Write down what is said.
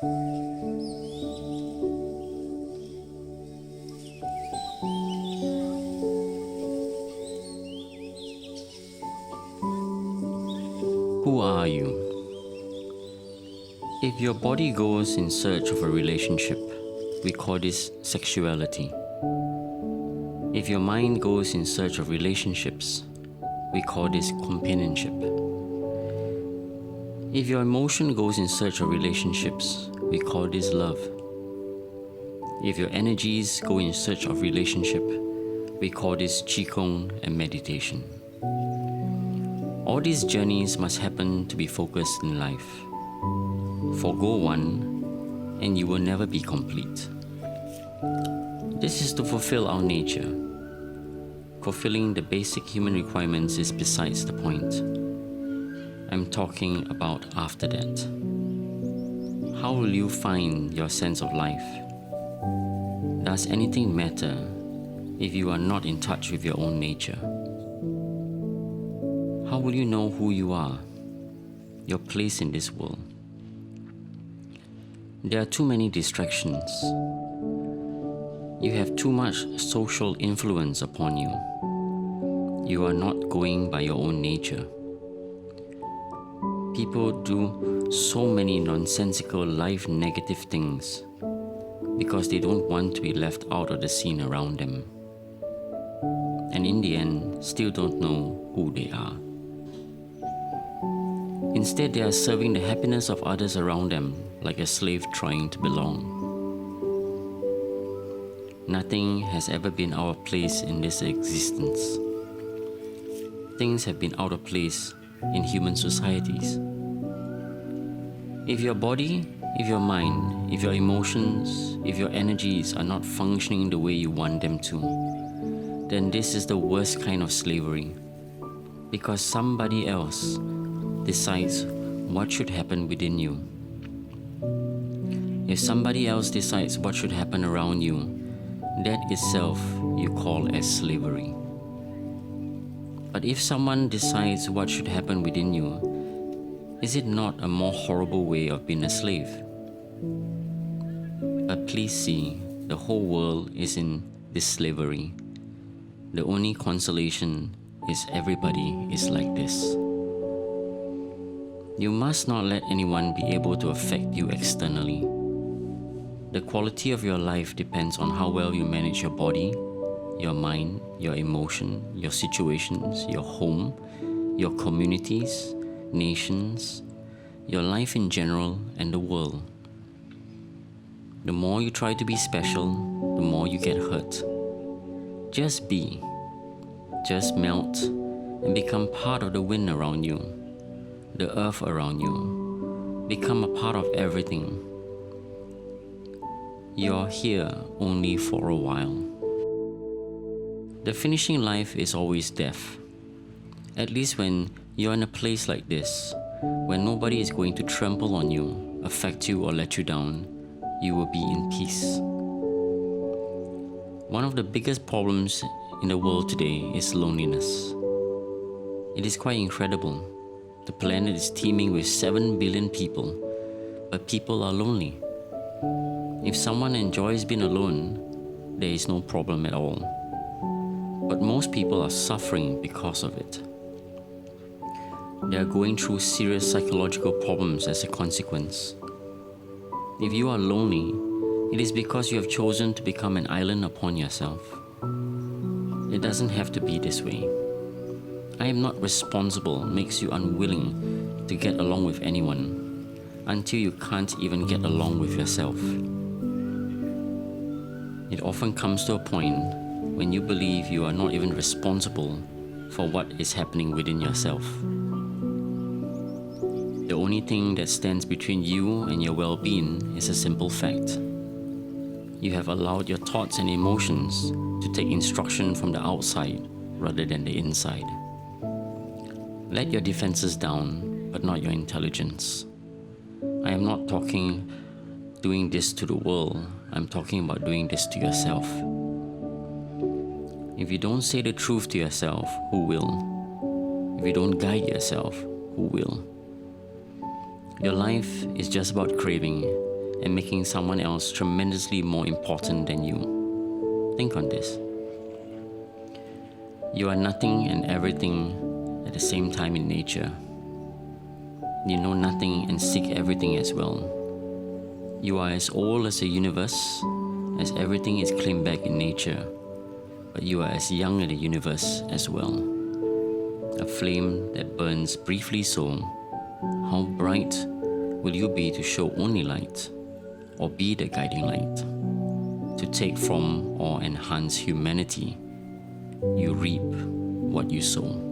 Who are you? If your body goes in search of a relationship, we call this sexuality. If your mind goes in search of relationships, we call this companionship. If your emotion goes in search of relationships, we call this love. If your energies go in search of relationship, we call this qigong and meditation. All these journeys must happen to be focused in life. Forgo one, and you will never be complete. This is to fulfill our nature. Fulfilling the basic human requirements is besides the point. I'm talking about after that. How will you find your sense of life? Does anything matter if you are not in touch with your own nature? How will you know who you are, your place in this world? There are too many distractions. You have too much social influence upon you. You are not going by your own nature. People do so many nonsensical life negative things because they don't want to be left out of the scene around them. And in the end, still don't know who they are. Instead, they are serving the happiness of others around them like a slave trying to belong. Nothing has ever been our place in this existence. Things have been out of place in human societies. If your body, if your mind, if your emotions, if your energies are not functioning the way you want them to, then this is the worst kind of slavery, because somebody else decides what should happen within you. If somebody else decides what should happen around you, that itself you call as slavery. But if someone decides what should happen within you, is it not a more horrible way of being a slave? But please see, the whole world is in this slavery. The only consolation is everybody is like this. You must not let anyone be able to affect you externally. The quality of your life depends on how well you manage your body, your mind, your emotion, your situations, your home, your communities, nations, your life in general, and the world. The more you try to be special, the more you get hurt. Just be. Just melt and become part of the wind around you, the earth around you. Become a part of everything. You're here only for a while. The finishing life is always death. At least when you're in a place like this, when nobody is going to trample on you, affect you or let you down, you will be in peace. One of the biggest problems in the world today is loneliness. It is quite incredible. The planet is teeming with 7 billion people, but people are lonely. If someone enjoys being alone, there is no problem at all. But most people are suffering because of it. They are going through serious psychological problems as a consequence. If you are lonely, it is because you have chosen to become an island upon yourself. It doesn't have to be this way. I am not responsible makes you unwilling to get along with anyone until you can't even get along with yourself. It often comes to a point when you believe you are not even responsible for what is happening within yourself. The only thing that stands between you and your well-being is a simple fact. You have allowed your thoughts and emotions to take instruction from the outside rather than the inside. Let your defenses down, but not your intelligence. I am not talking doing this to the world. I'm talking about doing this to yourself. If you don't say the truth to yourself, who will? If you don't guide yourself, who will? Your life is just about craving, and making someone else tremendously more important than you. Think on this. You are nothing and everything at the same time in nature. You know nothing and seek everything as well. You are as old as the universe, as everything is claimed back in nature, but you are as young as the universe as well. A flame that burns briefly so, how bright will you be to show only light, or be the guiding light? To take from or enhance humanity, you reap what you sow.